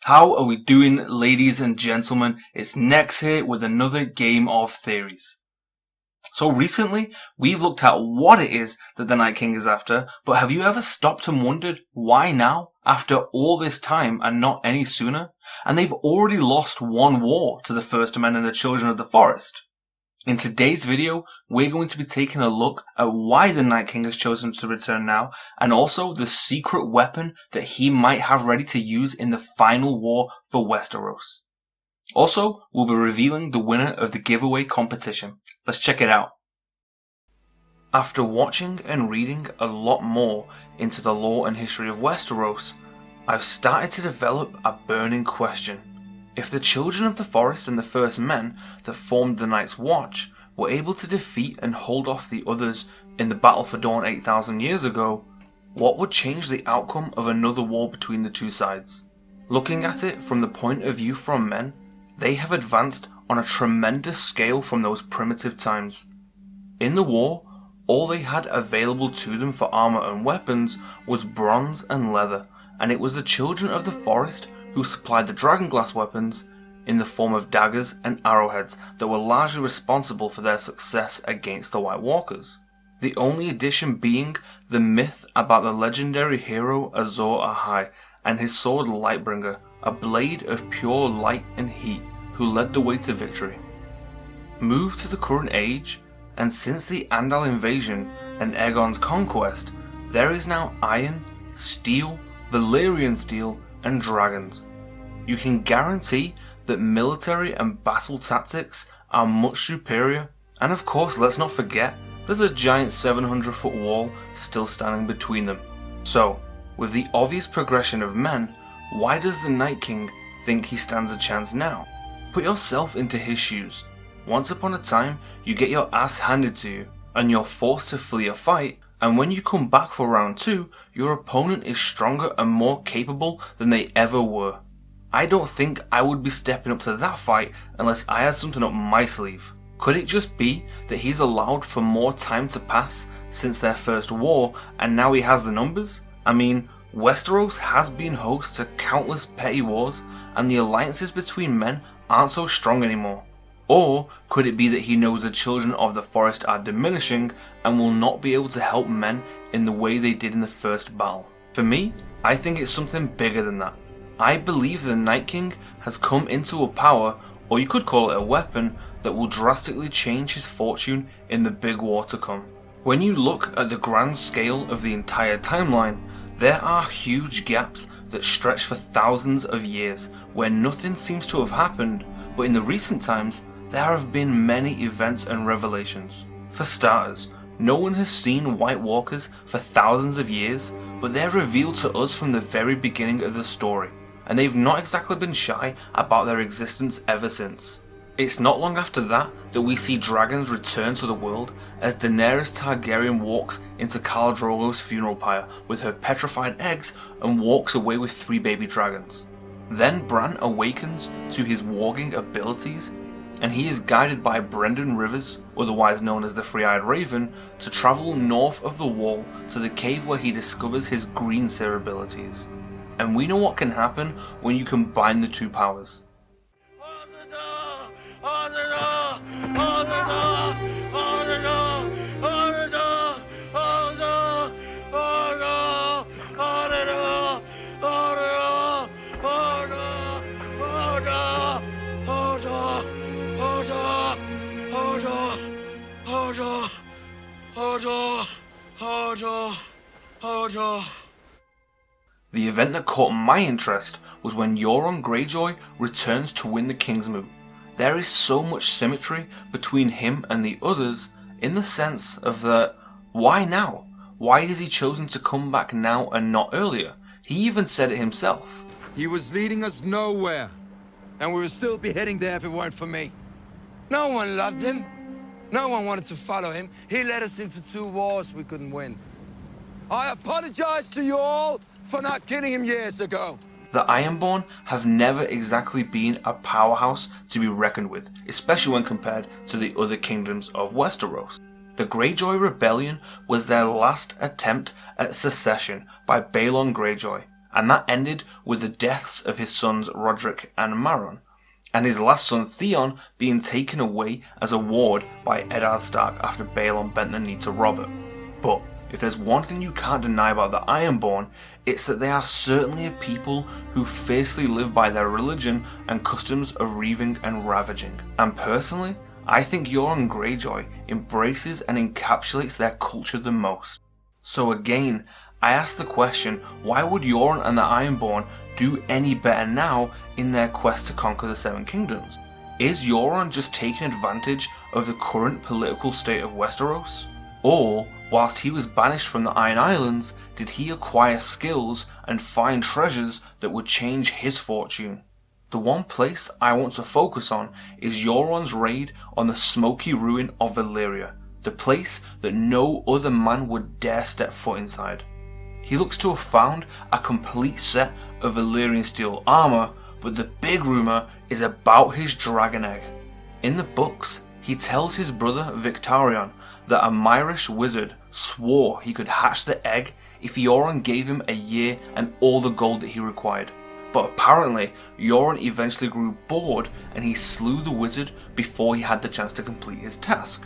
How are we doing, ladies and gentlemen? It's Nex here with another game of theories. So recently, we've looked at what it is that the Night King is after, but have you ever stopped and wondered why now, after all this time and not any sooner? And they've already lost one war to the First Men and the Children of the Forest. In today's video, we're going to be taking a look at why the Night King has chosen to return now, and also the secret weapon that he might have ready to use in the final war for Westeros. Also, we'll be revealing the winner of the giveaway competition. Let's check it out. After watching and reading a lot more into the lore and history of Westeros, I've started to develop a burning question. If the Children of the Forest and the First Men that formed the Night's Watch were able to defeat and hold off the others in the Battle for Dorne 8,000 years ago, what would change the outcome of another war between the two sides? Looking at it from the point of view from men, they have advanced on a tremendous scale from those primitive times. In the war, all they had available to them for armor and weapons was bronze and leather, and it was the Children of the Forest who supplied the dragonglass weapons in the form of daggers and arrowheads that were largely responsible for their success against the White Walkers. The only addition being the myth about the legendary hero Azor Ahai and his sword Lightbringer, a blade of pure light and heat, who led the way to victory. Move to the current age, and since the Andal invasion and Aegon's conquest, there is now iron, steel, Valyrian steel, and dragons. You can guarantee that military and battle tactics are much superior, and of course let's not forget there's a giant 700-foot wall still standing between them. So, with the obvious progression of men, why does the Night King think he stands a chance now? Put yourself into his shoes. Once upon a time, you get your ass handed to you, and you're forced to flee a fight, and when you come back for round 2, your opponent is stronger and more capable than they ever were. I don't think I would be stepping up to that fight unless I had something up my sleeve. Could it just be that he's allowed for more time to pass since their first war and now he has the numbers? I mean, Westeros has been host to countless petty wars and the alliances between men aren't so strong anymore. Or could it be that he knows the Children of the Forest are diminishing and will not be able to help men in the way they did in the first battle? For me, I think it's something bigger than that. I believe the Night King has come into a power, or you could call it a weapon, that will drastically change his fortune in the big war to come. When you look at the grand scale of the entire timeline, there are huge gaps that stretch for thousands of years where nothing seems to have happened, but in the recent times, there have been many events and revelations. For starters, no one has seen White Walkers for thousands of years, but they're revealed to us from the very beginning of the story, and they've not exactly been shy about their existence ever since. It's not long after that we see dragons return to the world as Daenerys Targaryen walks into Khal Drogo's funeral pyre with her petrified eggs and walks away with 3 baby dragons. Then Bran awakens to his warging abilities, and he is guided by Brendan Rivers, otherwise known as the Three-Eyed Raven, to travel north of the wall to the cave where he discovers his green seer abilities. And we know what can happen when you combine the two powers. The event that caught my interest was when Euron Greyjoy returns to win the King's Moot. There is so much symmetry between him and the others in the sense of that, why now? Why has he chosen to come back now and not earlier? He even said it himself. He was leading us nowhere, and we would still be heading there if it weren't for me. No one loved him. No one wanted to follow him. He led us into 2 wars we couldn't win. I apologize to you all for not killing him years ago. The Ironborn have never exactly been a powerhouse to be reckoned with, especially when compared to the other kingdoms of Westeros. The Greyjoy Rebellion was their last attempt at secession by Balon Greyjoy, and that ended with the deaths of his sons Roderick and Maron, and his last son Theon being taken away as a ward by Eddard Stark after Balon bent the knee to Robert. But if there's one thing you can't deny about the Ironborn, it's that they are certainly a people who fiercely live by their religion and customs of reaving and ravaging. And personally, I think Euron Greyjoy embraces and encapsulates their culture the most. So again, I ask the question, why would Euron and the Ironborn do any better now in their quest to conquer the Seven Kingdoms? Is Euron just taking advantage of the current political state of Westeros? Or, whilst he was banished from the Iron Islands, did he acquire skills and find treasures that would change his fortune? The one place I want to focus on is Euron's raid on the smoky ruin of Valyria, the place that no other man would dare step foot inside. He looks to have found a complete set of Valyrian steel armor, but the big rumor is about his dragon egg. In the books, he tells his brother Victarion that a Myrish wizard swore he could hatch the egg if Euron gave him a year and all the gold that he required. But apparently, Euron eventually grew bored and he slew the wizard before he had the chance to complete his task.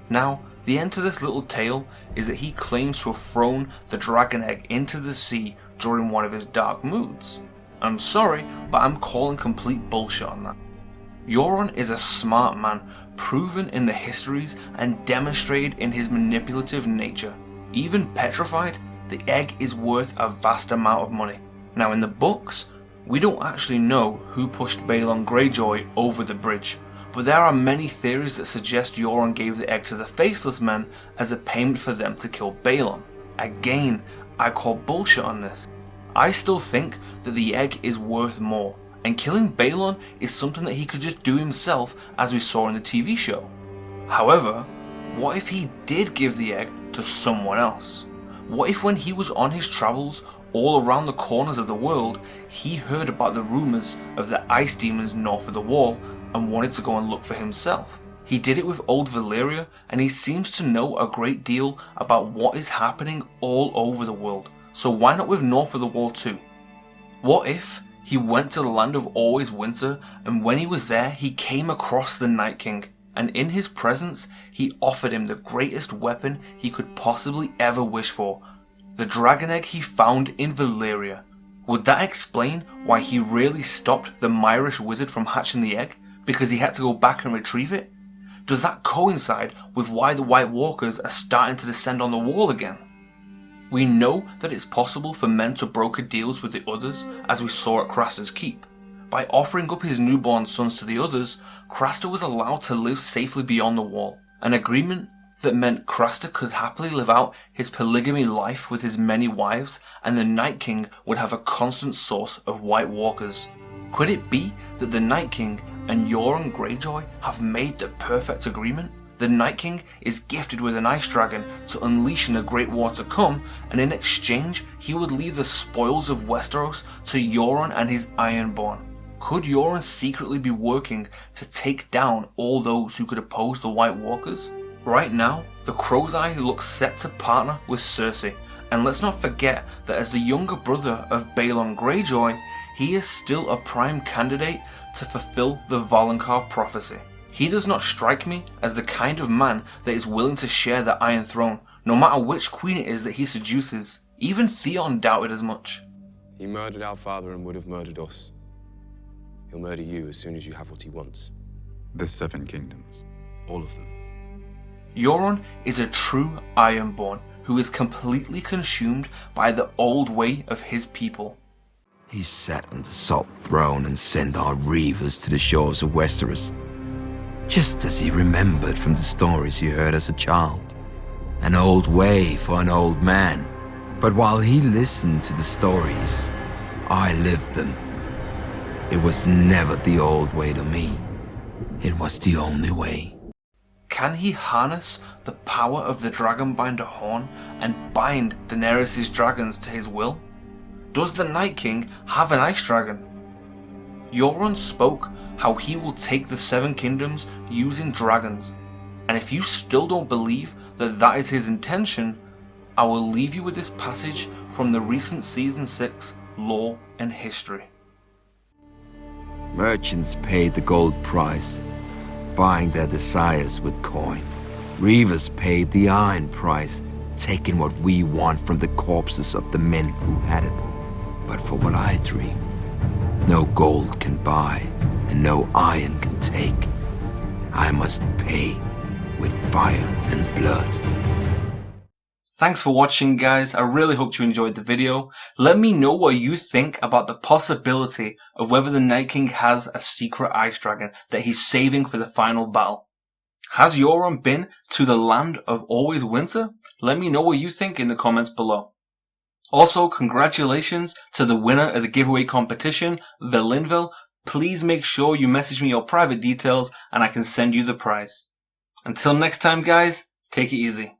Now, the end to this little tale is that he claims to have thrown the dragon egg into the sea during one of his dark moods. I'm sorry, but I'm calling complete bullshit on that. Euron is a smart man, proven in the histories and demonstrated in his manipulative nature. Even petrified, the egg is worth a vast amount of money. Now in the books, we don't actually know who pushed Balon Greyjoy over the bridge, but there are many theories that suggest Euron gave the egg to the Faceless Men as a payment for them to kill Balon. Again, I call bullshit on this. I still think that the egg is worth more, and killing Balon is something that he could just do himself, as we saw in the TV show. However, what if he did give the egg to someone else? What if when he was on his travels all around the corners of the world, he heard about the rumours of the ice demons north of the wall and wanted to go and look for himself? He did it with Old Valyria, and he seems to know a great deal about what is happening all over the world, so why not with north of the wall too? What if he went to the land of always winter, and when he was there he came across the Night King, and in his presence he offered him the greatest weapon he could possibly ever wish for, the dragon egg he found in Valyria? Would that explain why he really stopped the Myrish wizard from hatching the egg? Because he had to go back and retrieve it? Does that coincide with why the White Walkers are starting to descend on the wall again? We know that it's possible for men to broker deals with the others, as we saw at Craster's Keep. By offering up his newborn sons to the others, Craster was allowed to live safely beyond the wall, an agreement that meant Craster could happily live out his polygamy life with his many wives, and the Night King would have a constant source of White Walkers. Could it be that the Night King and Euron Greyjoy have made the perfect agreement? The Night King is gifted with an ice dragon to unleash in the Great War to come, and in exchange he would leave the spoils of Westeros to Euron and his Ironborn. Could Euron secretly be working to take down all those who could oppose the White Walkers? Right now, the Crow's Eye looks set to partner with Cersei, and let's not forget that as the younger brother of Balon Greyjoy, he is still a prime candidate to fulfill the Valonqar prophecy. He does not strike me as the kind of man that is willing to share the Iron Throne, no matter which queen it is that he seduces. Even Theon doubted as much. He murdered our father and would have murdered us. He'll murder you as soon as you have what he wants. The Seven Kingdoms. All of them. Euron is a true Ironborn who is completely consumed by the old way of his people. He sat on the salt throne and sent our reavers to the shores of Westeros, just as he remembered from the stories he heard as a child. An old way for an old man. But while he listened to the stories, I lived them. It was never the old way to me. It was the only way. Can he harness the power of the Dragonbinder horn and bind Daenerys' dragons to his will? Does the Night King have an ice dragon? Euron spoke how he will take the Seven Kingdoms using dragons, and if you still don't believe that is his intention, I will leave you with this passage from the recent Season 6 lore, and history. Merchants paid the gold price, buying their desires with coin. Reavers paid the iron price, taking what we want from the corpses of the men who had it. But for what I dream, no gold can buy, and no iron can take. I must pay with fire and blood. Thanks for watching, guys. I really hope you enjoyed the video. Let me know what you think about the possibility of whether the Night King has a secret ice dragon that he's saving for the final battle. Has Euron been to the land of always winter? Let me know what you think in the comments below. Also, congratulations to the winner of the giveaway competition, Valinville. Please make sure you message me your private details and I can send you the prize. Until next time, guys, take it easy.